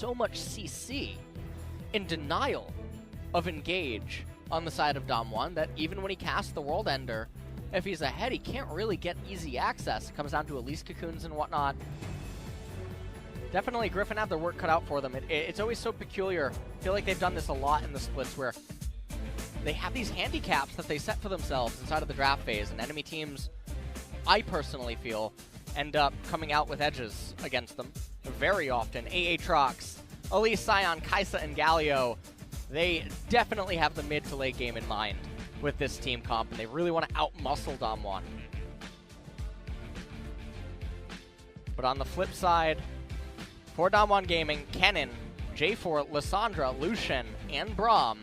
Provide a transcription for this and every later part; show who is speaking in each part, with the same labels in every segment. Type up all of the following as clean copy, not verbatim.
Speaker 1: so much CC in denial of engage on the side of Damwong that even when he casts the World Ender, if he's ahead, he can't really get easy access. It comes down to Elise cocoons and whatnot. Definitely, Griffin have their work cut out for them. It's always so peculiar. I feel like they've done this a lot in the splits where they have these handicaps that they set for themselves inside of the draft phase, and enemy teams, I personally feel, end up coming out with edges against them very often. Aatrox, Elise, Sion, Kaisa, and Galio, they definitely have the mid to late game in mind with this team comp, and they really want to out-muscle Damwong. But on the flip side, for Damwong Gaming, Kennen, J4, Lissandra, Lucian, and Braum,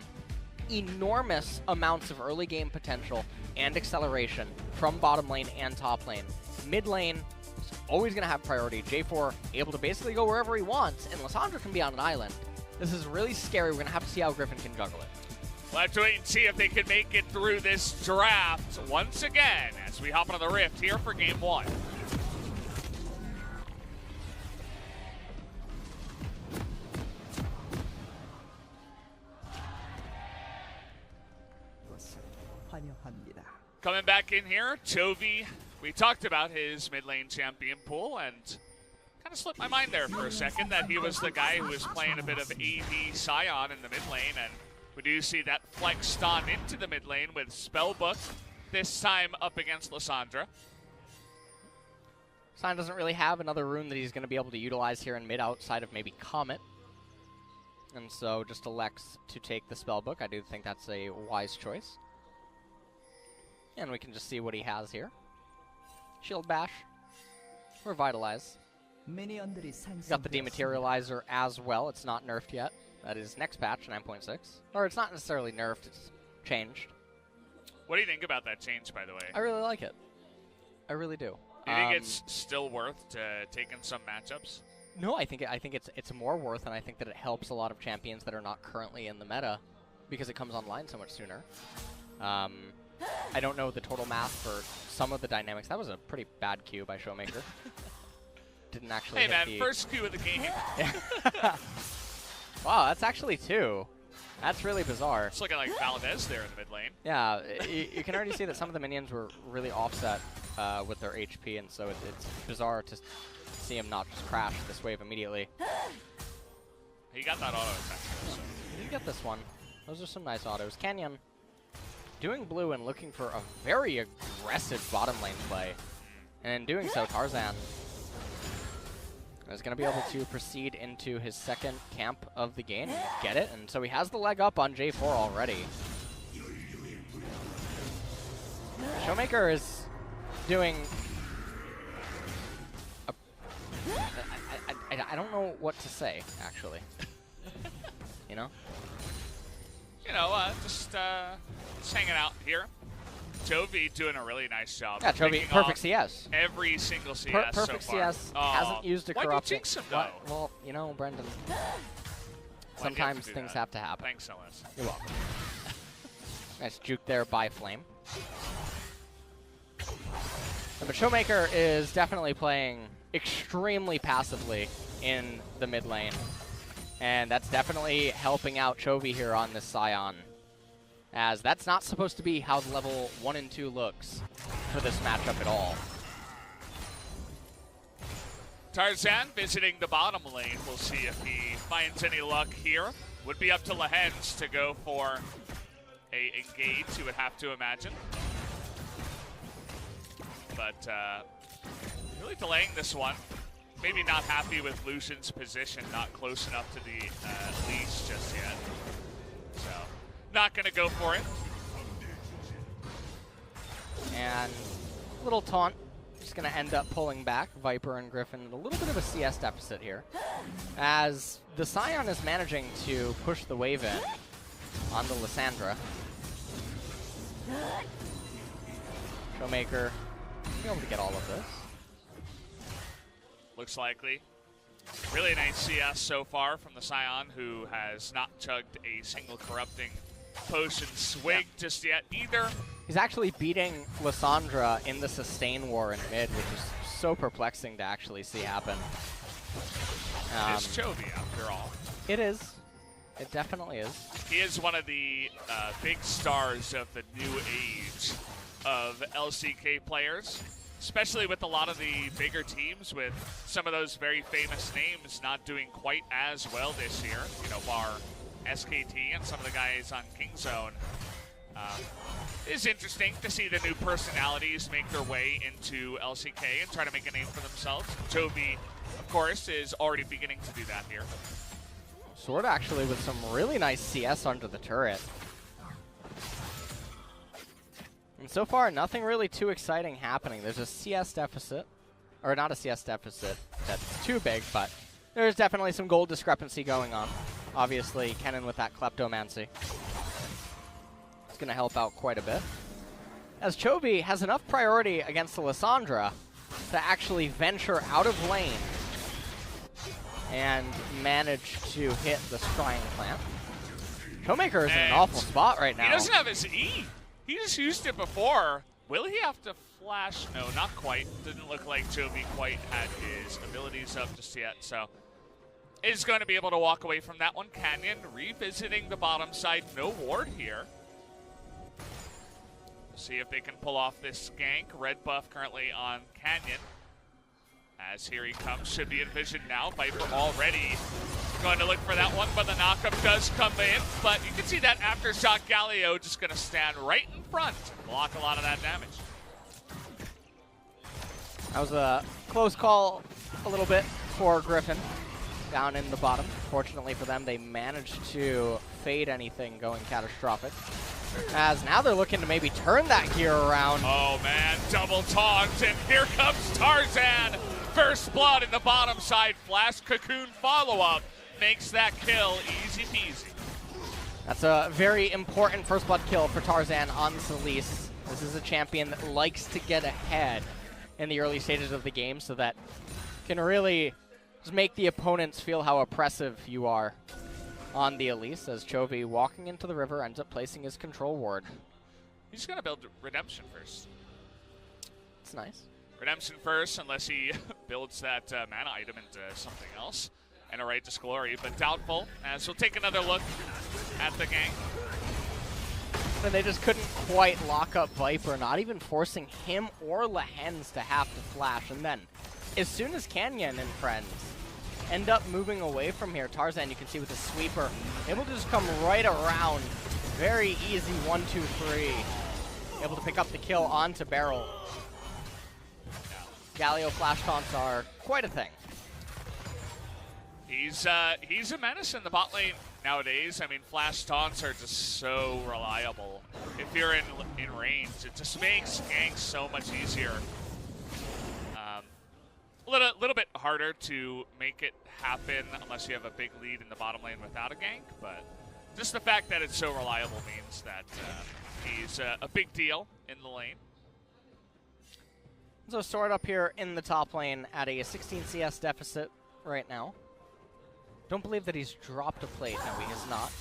Speaker 1: enormous amounts of early game potential and acceleration from bottom lane and top lane. Mid lane is always going to have priority. J4 able to basically go wherever he wants, and Lissandra can be on an island. This is really scary. We're going to have to see how Griffin can juggle it.
Speaker 2: We'll have to wait and see if they can make it through this draft once again as we hop into the Rift here for Game 1. Coming back in here, Chovy. We talked about his mid lane champion pool, and kind of slipped my mind there for a second that he was the guy who was playing a bit of AD Scion in the mid lane, and we do see that flexed on into the mid lane with Spellbook, this time up against Lissandra.
Speaker 1: Sion doesn't really have another rune that he's going to be able to utilize here in mid outside of maybe Comet, and so just elects to take the Spellbook. I do think that's a wise choice. And we can just see what he has here. Shield Bash, Revitalize. Got the Dematerializer as well. It's not nerfed yet. That is next patch, 9.6. Or it's not necessarily nerfed, it's changed.
Speaker 2: What do you think about that change, by the way?
Speaker 1: I really like it. I really do.
Speaker 2: Do you think it's still worth taking some matchups?
Speaker 1: No, I think it's more worth, and I think that it helps a lot of champions that are not currently in the meta because it comes online so much sooner. I don't know the total math for some of the dynamics. That was a pretty bad Q by ShowMaker. Didn't actually hit the...
Speaker 2: first Q of the game.
Speaker 1: Wow, that's actually 2. That's really bizarre.
Speaker 2: It's looking like Valdez there in the mid lane.
Speaker 1: Yeah, you can already see that some of the minions were really offset with their HP, and so it's bizarre to see him not just crash this wave immediately.
Speaker 2: He got that auto attack. So.
Speaker 1: He did get this one. Those are some nice autos. Canyon doing blue and looking for a very aggressive bottom lane play. And in doing so, Tarzan is going to be able to proceed into his second camp of the game and get it. And so he has the leg up on J4 already. ShowMaker is doing... I don't know what to say, actually. You know?
Speaker 2: You know, just hanging out here. Chovy doing a really nice job.
Speaker 1: Yeah, Chovy, perfect CS.
Speaker 2: Every single CS
Speaker 1: perfect
Speaker 2: so far.
Speaker 1: CS, hasn't used a corrupting.
Speaker 2: Why'd you jinx him, though?
Speaker 1: Well, you know, Brendan, sometimes things have to happen.
Speaker 2: Thanks, Ellis.
Speaker 1: You're welcome. Nice juke there by Flame. But ShowMaker is definitely playing extremely passively in the mid lane. And that's definitely helping out Chovy here on this Scion, as that's not supposed to be how the level 1 and 2 looks for this matchup at all.
Speaker 2: Tarzan visiting the bottom lane. We'll see if he finds any luck here. Would be up to Lehends to go for a engage, you would have to imagine. But really delaying this one. Maybe not happy with Lucian's position, not close enough to the leash just yet. So, not going to go for it.
Speaker 1: And little taunt, just going to end up pulling back. Viper and Griffin, a little bit of a CS deficit here, as the Scion is managing to push the wave in on the Lissandra. ShowMaker be able to get all of this.
Speaker 2: Looks likely. Really nice CS so far from the Scion, who has not chugged a single corrupting potion swig just yet either.
Speaker 1: He's actually beating Lissandra in the sustain war in mid, which is so perplexing to actually see happen.
Speaker 2: is Chovy, after all.
Speaker 1: It is. It definitely is.
Speaker 2: He is one of the big stars of the new age of LCK players, especially with a lot of the bigger teams with some of those very famous names not doing quite as well this year, you know, bar SKT and some of the guys on King Zone. It is interesting to see the new personalities make their way into LCK and try to make a name for themselves. Chovy, of course, is already beginning to do that here.
Speaker 1: Sword actually with some really nice CS under the turret. And so far, nothing really too exciting happening. There's a CS deficit, or not a CS deficit that's too big, but there's definitely some gold discrepancy going on. Obviously, Kennen with that Kleptomancy. It's going to help out quite a bit. As Chovy has enough priority against the Lissandra to actually venture out of lane and manage to hit the Scrying Plant. ShowMaker is in an awful spot right now.
Speaker 2: He doesn't have his E. He just used it before. Will he have to flash? No, not quite. Didn't look like Chovy quite had his abilities up just yet, so is going to be able to walk away from that one. Canyon revisiting the bottom side. No ward here. See if they can pull off this gank. Red buff currently on Canyon. As here he comes, should be in vision now. Viper already going to look for that one, but the knockup does come in. But you can see that aftershock Galio just going to stand right in front, block a lot of that damage.
Speaker 1: That was a close call a little bit for Griffin down in the bottom. Fortunately for them, they managed to fade anything going catastrophic. As now they're looking to maybe turn that gear around.
Speaker 2: Oh man, double taunt, and here comes Tarzan. First blood in the bottom side. Flash Cocoon follow-up makes that kill easy peasy.
Speaker 1: That's a very important first blood kill for Tarzan on Solis. This is a champion that likes to get ahead in the early stages of the game so that can really just make the opponents feel how oppressive you are on the Elise, as Chovy, walking into the river, ends up placing his control ward.
Speaker 2: He's going to build Redemption first.
Speaker 1: It's nice.
Speaker 2: Redemption first, unless he builds that mana item into something else. And a right to glory, but doubtful, as we'll take another look at the gank.
Speaker 1: And they just couldn't quite lock up Viper, not even forcing him or Lehends to have to flash. And then, as soon as Canyon and friends end up moving away from here, Tarzan, you can see with the sweeper, able to just come right around. Very easy 1-2-3. Able to pick up the kill onto BeryL. Galio flash taunts are quite a thing.
Speaker 2: He's a menace in the bot lane nowadays. I mean, flash taunts are just so reliable. If you're in range, it just makes ganks so much easier. A little bit harder to make it happen unless you have a big lead in the bottom lane without a gank, but just the fact that it's so reliable means that he's a big deal in the lane.
Speaker 1: So Sword up here in the top lane at a 16 CS deficit right now. Don't believe that he's dropped a plate. No, he has not.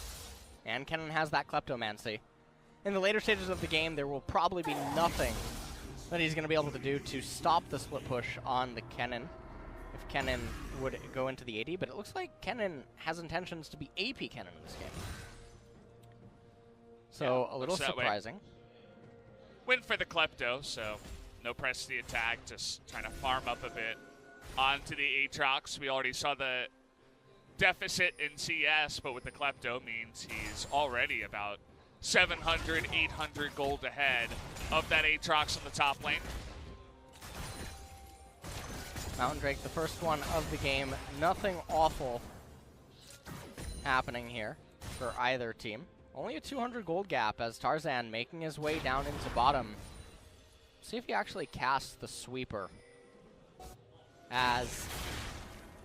Speaker 1: And Kennen has that Kleptomancy. In the later stages of the game, there will probably be nothing that he's going to be able to do to stop the split push on the Kennen, if Kennen would go into the AD, but it looks like Kennen has intentions to be AP Kennen in this game. So yeah, a little surprising.
Speaker 2: Win for the Klepto, so no press to the attack, just trying to farm up a bit onto the Aatrox. We already saw the deficit in CS, but with the Klepto means he's already about 700, 800 gold ahead of that Aatrox in the top lane.
Speaker 1: Mountain Drake, the first one of the game. Nothing awful happening here for either team. Only a 200 gold gap as Tarzan making his way down into bottom. See if he actually casts the sweeper. As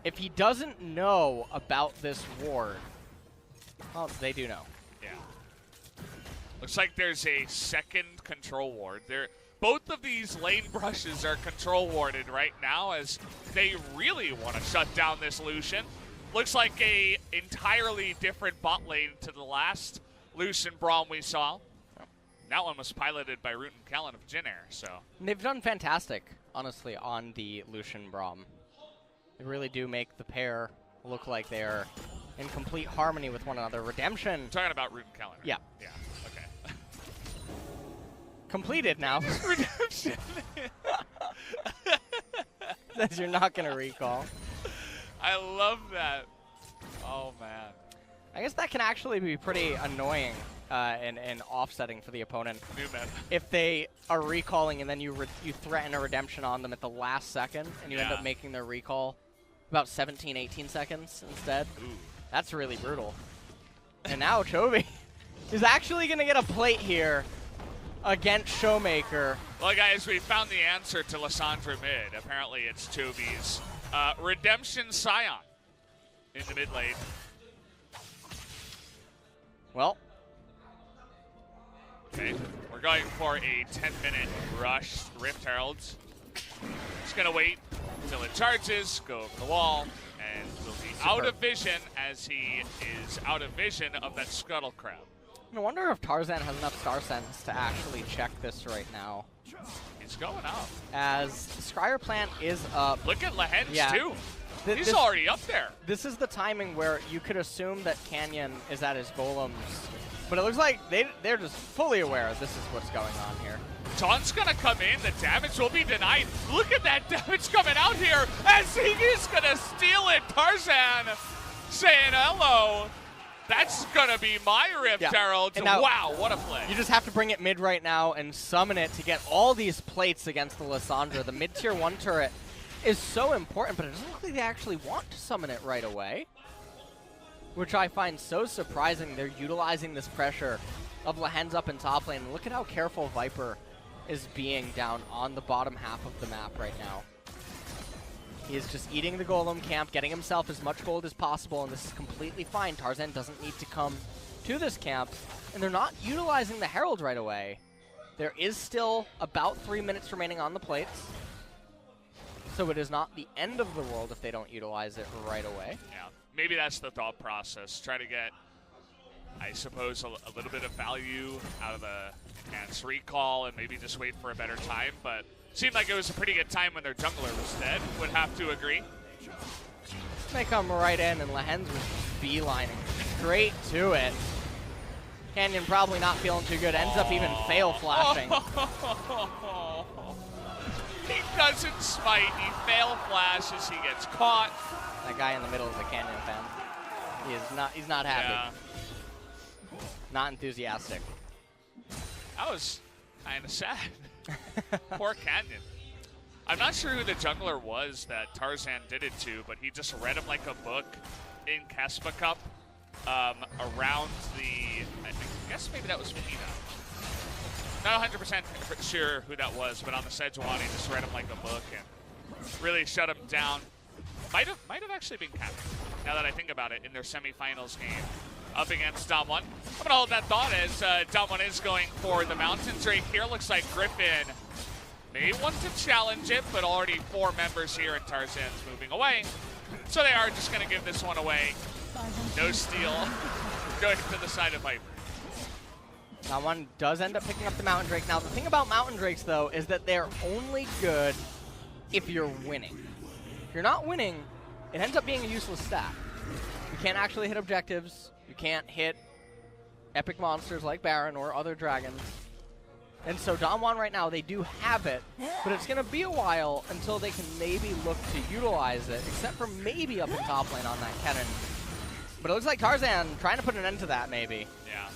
Speaker 1: if he doesn't know about this ward, well, they do know.
Speaker 2: Yeah. Looks like there's a second control ward. Both of these lane brushes are control warded right now as they really want to shut down this Lucian. Looks like a entirely different bot lane to the last Lucian Braum we saw. That one was piloted by Root and Kellen of Jin Air, so.
Speaker 1: And they've done fantastic, honestly, on the Lucian Braum. They really do make the pair look like they're in complete harmony with one another. Redemption.
Speaker 2: Talking about Rune Keller.
Speaker 1: Yeah.
Speaker 2: Yeah. Okay.
Speaker 1: Completed now.
Speaker 2: Redemption.
Speaker 1: That you're not going to recall.
Speaker 2: I love that. Oh, man.
Speaker 1: I guess that can actually be pretty annoying and offsetting for the opponent.
Speaker 2: New meta.
Speaker 1: If they are recalling and then you threaten a redemption on them at the last second and you end up making their recall about 17, 18 seconds instead.
Speaker 2: Ooh.
Speaker 1: That's really brutal. And now Chovy is actually going to get a plate here against ShowMaker.
Speaker 2: Well, guys, we found the answer to Lysandra mid. Apparently, it's Chovy's Redemption Scion in the mid lane.
Speaker 1: Well.
Speaker 2: Okay, we're going for a 10-minute rush Rift Heralds. Just going to wait until it charges, go over the wall, and we'll be out of vision as he is out of vision of that Scuttle Crab.
Speaker 1: I wonder if Tarzan has enough Star Sense to actually check this right now.
Speaker 2: He's going up.
Speaker 1: As Scryer Plant is up.
Speaker 2: Look at Lehends, too. He's already up there. This
Speaker 1: is the timing where you could assume that Canyon is at his golems. But it looks like they're just fully aware this is what's going on here.
Speaker 2: John's going to come in. The damage will be denied. Look at that damage coming out here as he is going to steal it. Tarzan saying hello. That's going to be my Rift Herald. Wow, what a play.
Speaker 1: You just have to bring it mid right now and summon it to get all these plates against the Lysandra. The mid-tier 1 turret is so important, but it doesn't look like they actually want to summon it right away, which I find so surprising. They're utilizing this pressure of Lehends up in top lane. Look at how careful Viper is being down on the bottom half of the map right now. He is just eating the golem camp, getting himself as much gold as possible, and this is completely fine. Tarzan doesn't need to come to this camp, and they're not utilizing the Herald right away. There is still about 3 minutes remaining on the plates, so it is not the end of the world if they don't utilize it right away.
Speaker 2: Yeah, maybe that's the thought process. Try to get, I suppose, a little bit of value out of the enhanced recall and maybe just wait for a better time, but seemed like it was a pretty good time when their jungler was dead. Would have to agree.
Speaker 1: They come right in, and Lehends was beelining straight to it. Canyon probably not feeling too good. Ends up even fail flashing.
Speaker 2: He doesn't smite. He fail flashes. He gets caught.
Speaker 1: That guy in the middle is a Canyon fan. He is not. He's not happy.
Speaker 2: Yeah.
Speaker 1: Not enthusiastic.
Speaker 2: That was kind of sad. Poor Canyon. I'm not sure who the jungler was that Tarzan did it to, but he just read him like a book in Kespa Cup around the, I guess maybe that was Pina. Not 100% sure who that was, but on the Sejuani, he just read him like a book and really shut him down. Might have actually been Kabbie, now that I think about it, in their semifinals game up against Damwong. I'm going to hold that thought as Damwong is going for the Mountains right here. Looks like Griffin may want to challenge it, but already 4 members here, and Tarzan's moving away. So they are just going to give this one away. No steal. Going to the side of Viper.
Speaker 1: Damwong does end up picking up the Mountain Drake. Now, the thing about Mountain Drakes, though, is that they're only good if you're winning. If you're not winning, it ends up being a useless stat. You can't actually hit objectives. You can't hit epic monsters like Baron or other dragons. And so Damwong right now, they do have it, but it's going to be a while until they can maybe look to utilize it, except for maybe up in top lane on that cannon. But it looks like Tarzan trying to put an end to that, maybe.
Speaker 2: Yeah.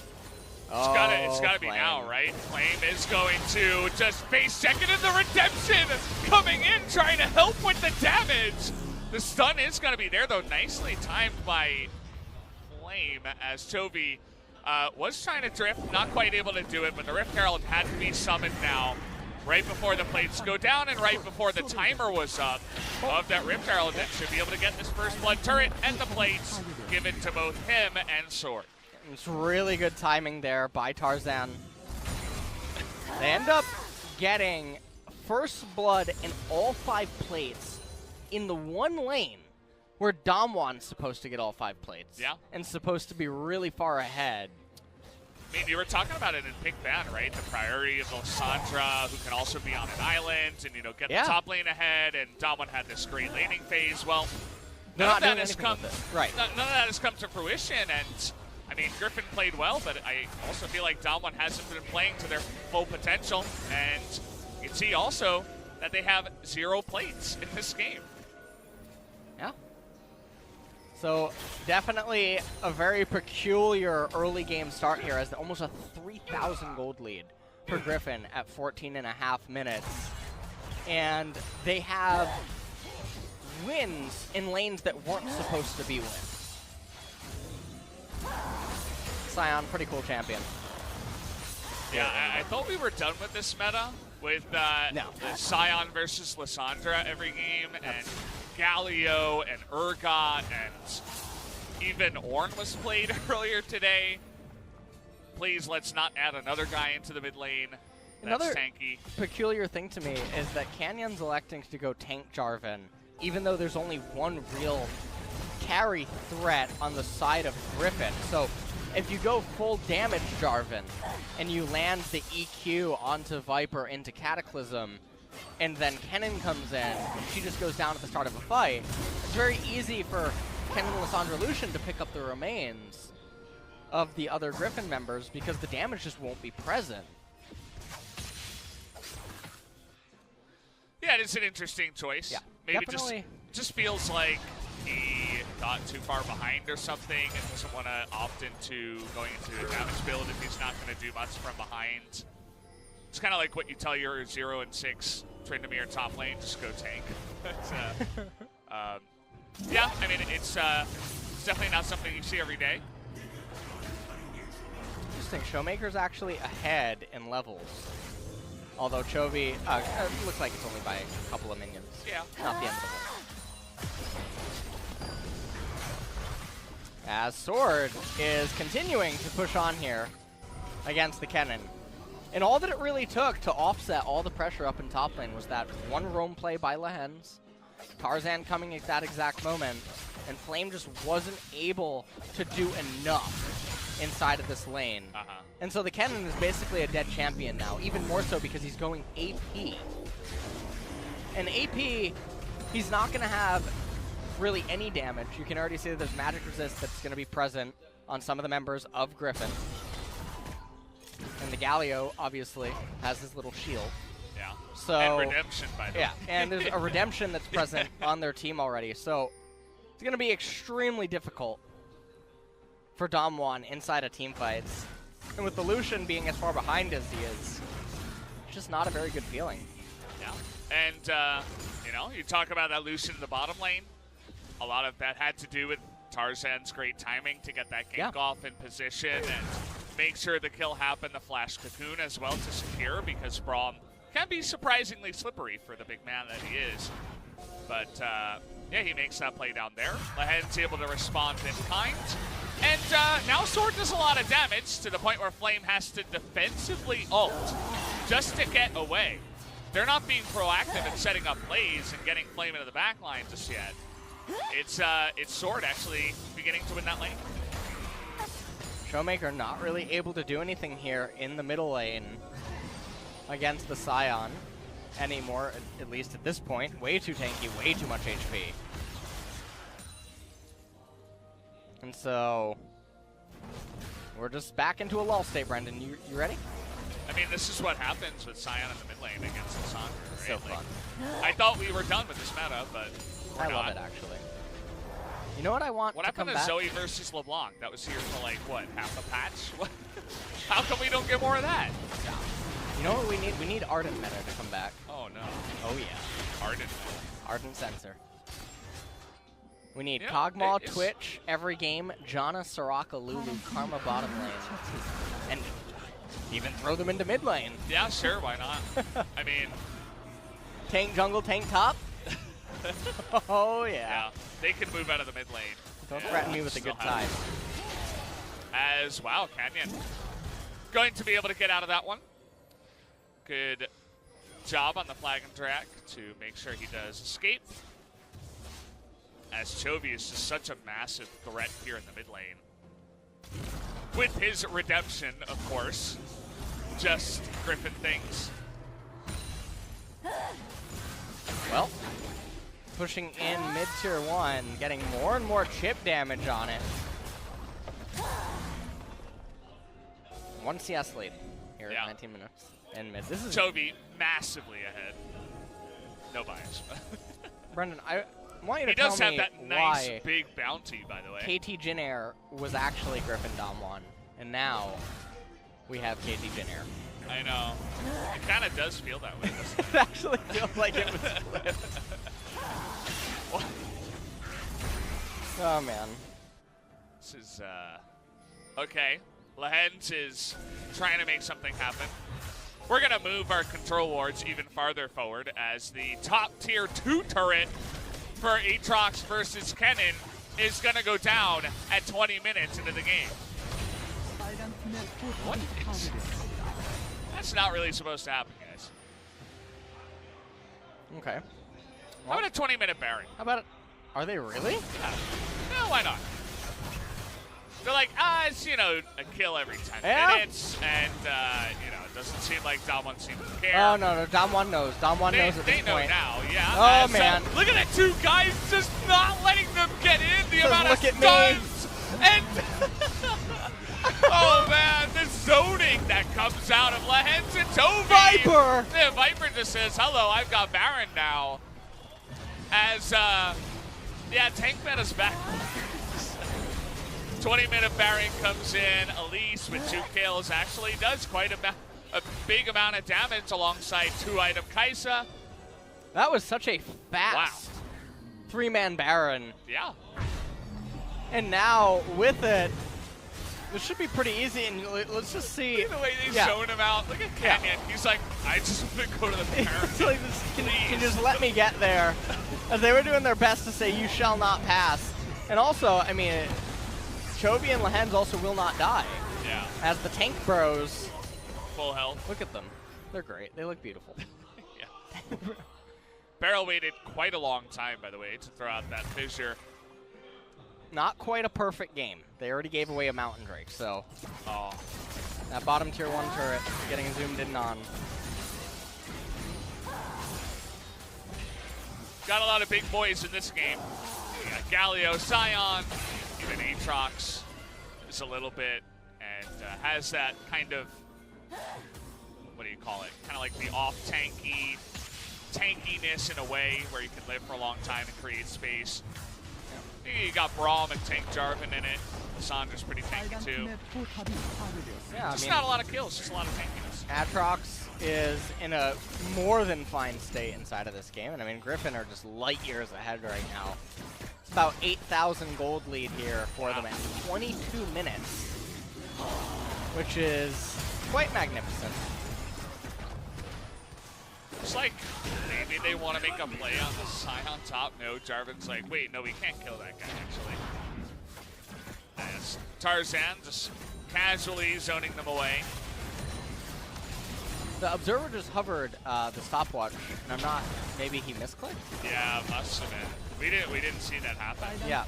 Speaker 1: Oh,
Speaker 2: it's gotta be now, right? Flame is going to just face check it in the redemption, coming in, trying to help with the damage. The stun is gonna be there, though, nicely timed by Flame as Chovy was trying to drift, not quite able to do it, but the Rift Herald had to be summoned now, right before the plates go down and right before the timer was up of that Rift Herald. That should be able to get this first blood turret and the plates given to both him and Sword.
Speaker 1: It's really good timing there by Tarzan. They end up getting first blood in all 5 plates in the one lane where Damwon's supposed to get all 5 plates.
Speaker 2: Yeah.
Speaker 1: And supposed to be really far ahead.
Speaker 2: I mean, you were talking about it in Pick Ban, right? The priority of Lysandra, who can also be on an island and, get the top lane ahead, and Damwon had this great laning phase. Well,
Speaker 1: They're
Speaker 2: none of
Speaker 1: not
Speaker 2: that
Speaker 1: doing
Speaker 2: has
Speaker 1: anything
Speaker 2: come.
Speaker 1: with it. Right.
Speaker 2: None of that has come to fruition, and I mean, Griffin played well, but I also feel like Damwon hasn't been playing to their full potential, and you can see also that they have 0 plates in this game.
Speaker 1: Yeah. So definitely a very peculiar early game start here, as almost a 3,000 gold lead for Griffin at 14.5 minutes. And they have wins in lanes that weren't supposed to be wins. Sang-hyeon, pretty cool champion.
Speaker 2: Yeah, I thought we were done with this meta with
Speaker 1: No.
Speaker 2: the Sang-hyeon versus Lissandra every game, and Galio and Urgot, and even Ornn was played earlier today. Please, let's not add another guy into the mid lane. That's
Speaker 1: Another
Speaker 2: tanky.
Speaker 1: peculiar thing to me is that Canyon's electing to go tank Jarvan, even though there's only one real carry threat on the side of Griffin. So if you go full damage Jarvan and you land the EQ onto Viper into Cataclysm, and then Kennen comes in, she just goes down at the start of a fight, it's very easy for Kennen, Lissandra, Lucian to pick up the remains of the other Griffin members because the damage just won't be present.
Speaker 2: Yeah, it's an interesting choice.
Speaker 1: Yeah,
Speaker 2: Maybe
Speaker 1: definitely.
Speaker 2: just feels like he got too far behind or something and doesn't want to opt into going into a damage build if he's not going to do much from behind. It's kind of like what you tell your 0 and 6 Tryndamere top lane, just go tank. Yeah, I mean, it's definitely not something you see every day.
Speaker 1: Interesting. ShowMaker's actually ahead in levels. Although Chovy, looks like it's only by a couple of minions.
Speaker 2: Yeah.
Speaker 1: Not the end of the world. As Sword is continuing to push on here against the Kennen. And all that it really took to offset all the pressure up in top lane was that one roam play by Lehends, Tarzan coming at that exact moment, and Flame just wasn't able to do enough inside of this lane. And so the Kennen is basically a dead champion now, even more so because he's going AP. And AP, he's not going to have really any damage. You can already see that there's magic resist that's going to be present on some of the members of Griffin. And the Galio, obviously, has his little shield.
Speaker 2: Yeah.
Speaker 1: So,
Speaker 2: and redemption, by the way.
Speaker 1: Yeah, and there's a redemption that's present on their team already. So it's going to be extremely difficult for Damwon inside of team fights. And with the Lucian being as far behind as he is, it's just not a very good feeling.
Speaker 2: Yeah. And, you know, you talk about that Lucian in the bottom lane. A lot of that had to do with Tarzan's great timing to get that gank off in position and make sure the kill happened, the flash cocoon as well to secure, because Braum can be surprisingly slippery for the big man that he is. But, yeah, he makes that play down there. Lehends able to respond in kind. And now Sword does a lot of damage to the point where Flame has to defensively ult just to get away. They're not being proactive in setting up plays and getting Flame into the back line just yet. It's Sword actually beginning to win that lane.
Speaker 1: ShowMaker not really able to do anything here in the middle lane against the Scion anymore, at least at this point. Way too tanky, way too much HP. And so we're just back into a lull state, Brendan. You ready?
Speaker 2: I mean, this is what happens with Scion in the mid lane against the Song. Right?
Speaker 1: So fun.
Speaker 2: I thought we were done with this meta, but we're
Speaker 1: love it, actually. You know what I want
Speaker 2: What
Speaker 1: to
Speaker 2: happened
Speaker 1: come
Speaker 2: to
Speaker 1: back?
Speaker 2: Zoe versus LeBlanc? That was here for like, what, half a patch? What? How come we don't get more of that?
Speaker 1: Yeah. You know what we need? We need Ardent meta to come back.
Speaker 2: Oh, no.
Speaker 1: Oh, yeah.
Speaker 2: Ardent.
Speaker 1: Ardent Sensor. We need
Speaker 2: Yeah,
Speaker 1: Kog'Maw,
Speaker 2: it's-
Speaker 1: Twitch, every game, Janna, Soraka, Lulu, Karma bottom lane. And even throw them into mid lane.
Speaker 2: Yeah, sure, why not? I mean...
Speaker 1: Tank jungle, tank top. Oh, yeah.
Speaker 2: Yeah, they can move out of the mid lane.
Speaker 1: Don't threaten me with a good time.
Speaker 2: As, wow, Canyon going to be able to get out of that one. Good job on the flag and drag to make sure he does escape. As Chovy is just such a massive threat here in the mid lane. With his redemption, of course. Just Griffin things.
Speaker 1: Well, pushing in mid tier 1, getting more and more chip damage on it. 1 CS lead here at 19 minutes in mid. This is
Speaker 2: Chovy massively ahead. No bias.
Speaker 1: Brendan, I want you to
Speaker 2: he
Speaker 1: tell
Speaker 2: does
Speaker 1: me
Speaker 2: have that nice
Speaker 1: why
Speaker 2: big bounty, by the way.
Speaker 1: KT Jin Air was actually Griffin Damwong, and now we have KT Jin Air.
Speaker 2: I know. It kind of does feel that way.
Speaker 1: It actually feels like it was flipped. Oh, man.
Speaker 2: This is, okay. Lehends is trying to make something happen. We're going to move our control wards even farther forward as the top tier 2 turret for Aatrox versus Kennen is going to go down at 20 minutes into the game. What? That's not really supposed to happen, guys.
Speaker 1: Okay.
Speaker 2: How about a 20-minute Baron?
Speaker 1: How about it? Are they really?
Speaker 2: Yeah, why not? They're like, it's, you know, a kill every 10 minutes, and, you know, it doesn't seem like Damwong seems to care.
Speaker 1: Oh, no, Damwong knows. Damwong knows at this point.
Speaker 2: They know now, yeah.
Speaker 1: Oh, man.
Speaker 2: Look at that, 2 guys just not letting them get in. The amount of stuns. And, oh, man, the zoning that comes out of Lehends and Chovy.
Speaker 1: Viper!
Speaker 2: Yeah, Viper just says, hello, I've got Baron now. As, yeah, tank meta's back. 20-minute Baron comes in. Elise with 2 kills actually does quite a big amount of damage alongside 2-item Kai'Sa.
Speaker 1: That was such a fast 3-man Baron.
Speaker 2: Yeah.
Speaker 1: And now with it, this should be pretty easy. And let's just see.
Speaker 2: Look at the way they zone him out. Look at Canyon. He's like, I just want to go to the Baron.
Speaker 1: Like, can you just let me get there? As they were doing their best to say, you shall not pass. And also, I mean, Chovy and Lehends also will not die.
Speaker 2: Yeah.
Speaker 1: As the tank bros.
Speaker 2: Full health.
Speaker 1: Look at them. They're great. They look beautiful.
Speaker 2: Yeah. BeryL waited quite a long time, by the way, to throw out that fissure.
Speaker 1: Not quite a perfect game. They already gave away a Mountain Drake, so.
Speaker 2: Oh.
Speaker 1: That bottom tier 1 turret getting zoomed in on.
Speaker 2: Got a lot of big boys in this game. We got Galio, Sion, even Aatrox is a little bit, and has that kind of, what do you call it? Kind of like the tankiness in a way where you can live for a long time and create space. You got Braum and Tank Jarvan in it. Sandra's pretty tanky too.
Speaker 1: Yeah,
Speaker 2: just not a lot of kills, just a lot of tankiness.
Speaker 1: Aatrox is in a more than fine state inside of this game. And I mean, Griffin are just light years ahead right now. It's about 8,000 gold lead here for them at 22 minutes, which is quite magnificent.
Speaker 2: It's like maybe they want to make a play on the Sion on top. No, Jarvan's like, wait, no, we can't kill that guy, actually. As Tarzan just casually zoning them away.
Speaker 1: The observer just hovered the stopwatch, and I'm not. Maybe he misclicked.
Speaker 2: Yeah, must have been. We didn't see that happen.
Speaker 1: Yeah.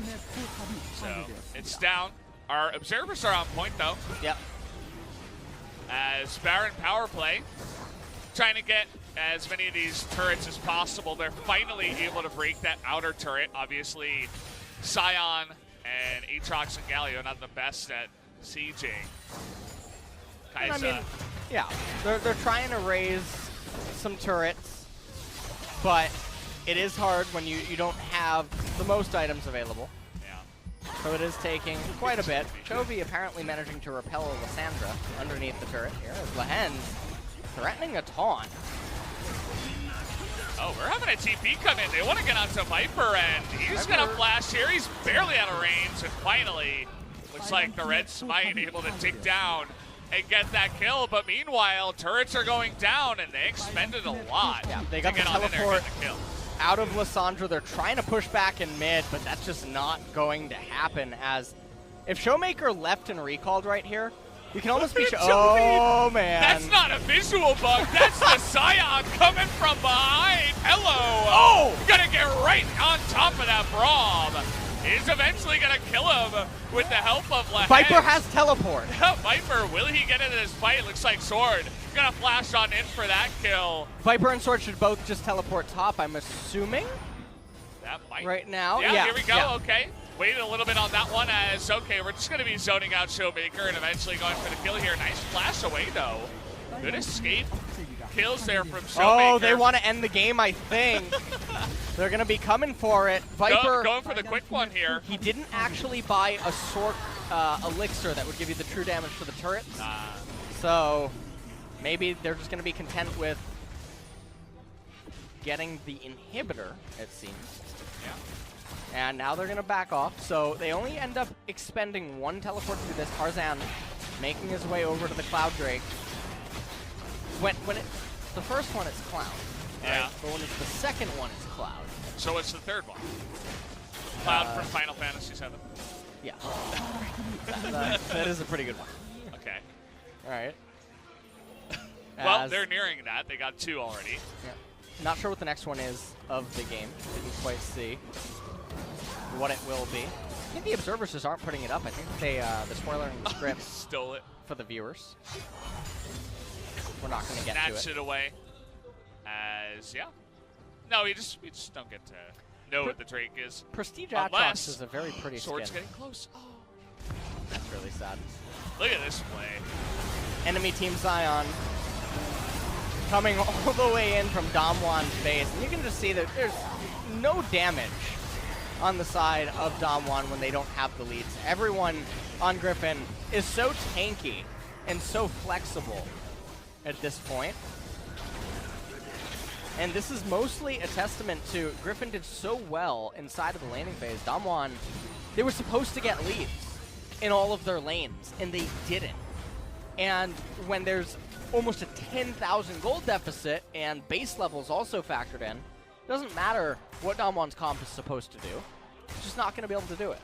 Speaker 2: So it's down. Our observers are on point though.
Speaker 1: Yep.
Speaker 2: As Baron power play, trying to get as many of these turrets as possible. They're finally able to break that outer turret. Obviously, Sion and Aatrox and Galio not the best at CJ. Kai'Sa.
Speaker 1: I mean, yeah, they're trying to raise some turrets, but it is hard when you don't have the most items available.
Speaker 2: Yeah.
Speaker 1: So it is taking quite a bit. Chovy apparently managing to repel Lissandra underneath the turret here as Lehends threatening a taunt.
Speaker 2: Oh, we're having a TP come in. They want to get onto Viper, and he's going to flash here. He's barely out of range, and finally, looks like the Red Smite able to take down and get that kill. But meanwhile, turrets are going down, and they expended a lot.
Speaker 1: Yeah, they got the teleport out of Lissandra. They're trying to push back in mid, but that's just not going to happen, as if ShowMaker left and recalled right here, you can almost be oh, man.
Speaker 2: That's not a visual bug. That's the Sion coming from behind. Hello. Oh, gonna get right on top of that Braum. He's eventually gonna kill him with the help of Lehends.
Speaker 1: Viper has teleport.
Speaker 2: Viper, will he get into this fight? Looks like Sword gonna flash on in for that kill.
Speaker 1: Viper and Sword should both just teleport top, I'm assuming.
Speaker 2: That might.
Speaker 1: right now.
Speaker 2: Yeah, here we go.
Speaker 1: Yeah.
Speaker 2: Okay. Waited a little bit on that one as, okay, we're just going to be zoning out ShowMaker and eventually going for the kill here. Nice flash away, though. Good escape. Kills there from ShowMaker.
Speaker 1: Oh, they want to end the game, I think. They're going to be coming for it. Viper.
Speaker 2: Going for the quick one here.
Speaker 1: He didn't actually buy a Sork elixir that would give you the true damage for the turrets. So maybe they're just going to be content with getting the inhibitor, it seems.
Speaker 2: Yeah.
Speaker 1: And now they're going to back off. So they only end up expending one teleport to do this. Tarzan making his way over to the Cloud Drake. When the first one, it's Cloud.
Speaker 2: Yeah.
Speaker 1: Right? But when it's the second one, it's Cloud.
Speaker 2: So it's the third one. Cloud from Final Fantasy VII.
Speaker 1: Yeah. that is a pretty good one.
Speaker 2: Okay.
Speaker 1: All right.
Speaker 2: Well, they're nearing that. They got 2 already.
Speaker 1: Yeah. Not sure what the next one is of the game. Didn't quite see what it will be. I think the observers just aren't putting it up. I think they the spoiler and the script
Speaker 2: stole it
Speaker 1: for the viewers. We're not going to get to
Speaker 2: Snatch it away. As no, we just don't get to know what the Drake is.
Speaker 1: Prestige Atrox is a very pretty
Speaker 2: Sword's
Speaker 1: skin.
Speaker 2: getting close. Oh,
Speaker 1: that's really sad.
Speaker 2: Look at this play.
Speaker 1: Enemy team Zion coming all the way in from Damwon's base, and you can just see that there's no damage on the side of Damwon when they don't have the leads. Everyone on Griffin is so tanky and so flexible at this point. And this is mostly a testament to Griffin did so well inside of the laning phase. Damwon, they were supposed to get leads in all of their lanes, and they didn't. And when there's almost a 10,000 gold deficit and base levels also factored in, it doesn't matter what Damwon's comp is supposed to do. It's just not going to be able to do it.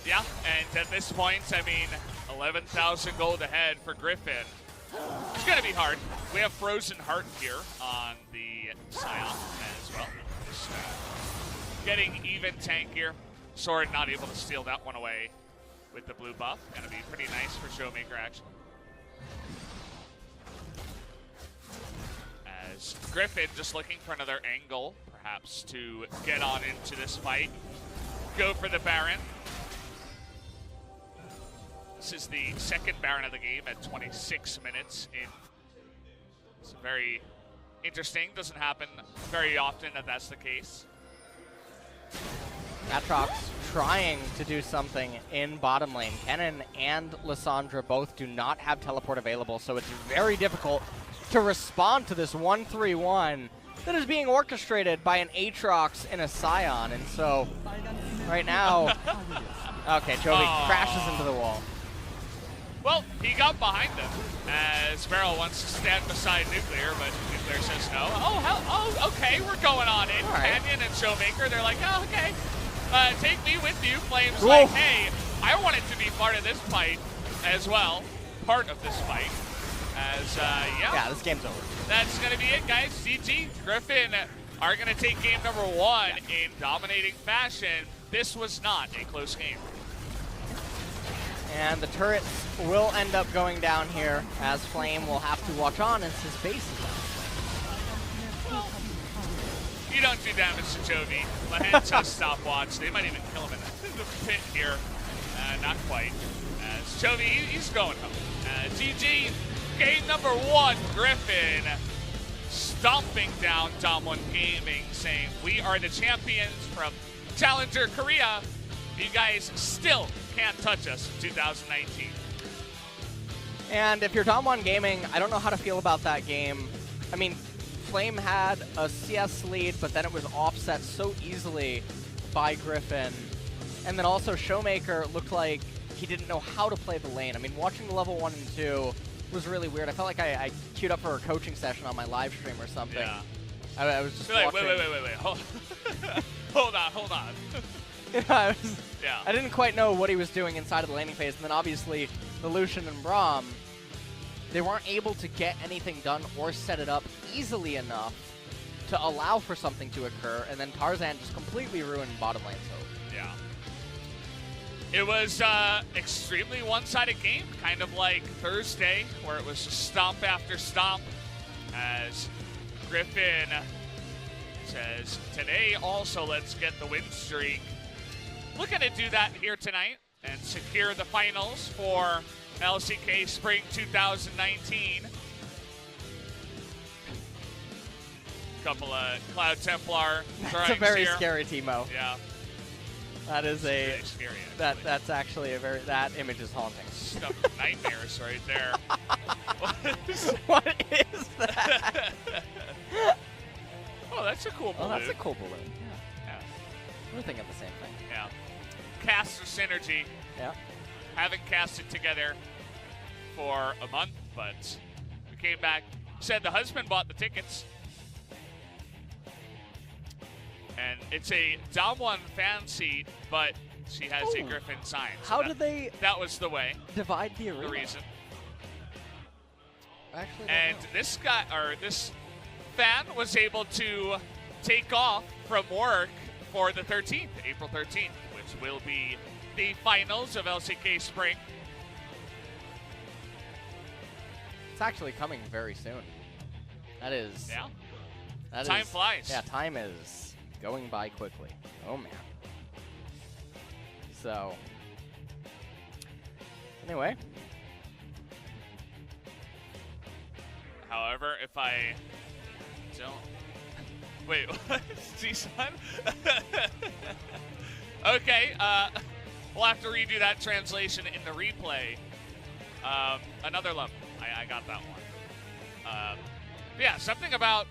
Speaker 2: Yeah, and at this point, I mean, 11,000 gold ahead for Griffin. It's going to be hard. We have Frozen Heart here on the Scion as well. Just getting even tankier. Sword not able to steal that one away with the blue buff. Going to be pretty nice for ShowMaker, actually. As Griffin just looking for another angle, perhaps, to get on into this fight. Go for the Baron. This is the second Baron of the game at 26 minutes in. It's very interesting. Doesn't happen very often that that's the case. Atrox
Speaker 1: trying to do something in bottom lane. Kennen and Lissandra both do not have teleport available, so it's very difficult to respond to this 1-3-1 that is being orchestrated by an Atrox and a Scion. And so, right now, okay, Chovy crashes into the wall.
Speaker 2: Well, he got behind him as BeryL wants to stand beside Nuclear, but Nuclear says no. Oh, hell, oh, okay, we're going on in.
Speaker 1: All right.
Speaker 2: Canyon and ShowMaker, they're like, oh, okay. Take me with you. Flame's like, hey, I wanted to be part of this fight as well. Part of this fight. As, yeah,
Speaker 1: this game's over.
Speaker 2: That's going to be it, guys. GG. Griffin are going to take game number 1 in dominating fashion. This was not a close game.
Speaker 1: And the turrets will end up going down here as Flame will have to watch on as his base is down.
Speaker 2: Well, you don't do damage to Chovy. Lehends has stopwatch. They might even kill him in the pit here. Not quite. As Chovy, he's going home. GG, game number 1, Griffin stomping down Damwon Gaming, saying, we are the champions from Challenger Korea. You guys still can't touch us in 2019.
Speaker 1: And if you're Damwon Gaming, I don't know how to feel about that game. I mean, Flame had a CS lead, but then it was offset so easily by Griffin. And then also ShowMaker looked like he didn't know how to play the lane. I mean, watching the level 1 and 2 was really weird. I felt like I queued up for a coaching session on my live stream or something.
Speaker 2: Yeah.
Speaker 1: I was just watching.
Speaker 2: Wait. Hold on.
Speaker 1: I
Speaker 2: Yeah.
Speaker 1: I didn't quite know what he was doing inside of the laning phase, and then obviously the Lucian and Braum, they weren't able to get anything done or set it up easily enough to allow for something to occur, and then Tarzan just completely ruined bottom lane. So
Speaker 2: yeah, it was extremely one-sided game, kind of like Thursday, where it was just stomp after stomp, as Griffin says, today also let's get the win streak. Looking to do that here tonight and secure the finals for LCK Spring 2019. Couple of Cloud Templar
Speaker 1: That's a very
Speaker 2: here.
Speaker 1: scary Teemo.
Speaker 2: Yeah.
Speaker 1: That is a
Speaker 2: Really scary, actually.
Speaker 1: that's actually a very, that image is haunting.
Speaker 2: Stuff of nightmares right there.
Speaker 1: What is that?
Speaker 2: Oh, that's a cool balloon.
Speaker 1: Oh, that's a cool balloon. Yeah.
Speaker 2: Yeah.
Speaker 1: We're thinking the same thing.
Speaker 2: Yeah. Caster synergy.
Speaker 1: Yeah.
Speaker 2: Haven't casted together for a month, but we came back. Said the husband bought the tickets. And it's a Damwong fan seat, but she has a Griffin sign. So
Speaker 1: How did they
Speaker 2: that was the way.
Speaker 1: divide the arena?
Speaker 2: The reason.
Speaker 1: Actually,
Speaker 2: And this guy, or this fan, was able to take off from work for the 13th, April 13th, which will be the finals of LCK Spring.
Speaker 1: it's actually coming very soon. That is.
Speaker 2: Yeah.
Speaker 1: That
Speaker 2: Time
Speaker 1: is-
Speaker 2: flies.
Speaker 1: Yeah, time is going by quickly. Oh man. So. Anyway.
Speaker 2: However, if I don't... Wait, what? G-Sun? Okay, we'll have to redo that translation in the replay. Another lump. I got that one. Yeah, something about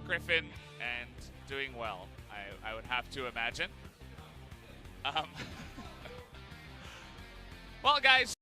Speaker 2: Griffin and doing well, I would have to imagine. Well, guys,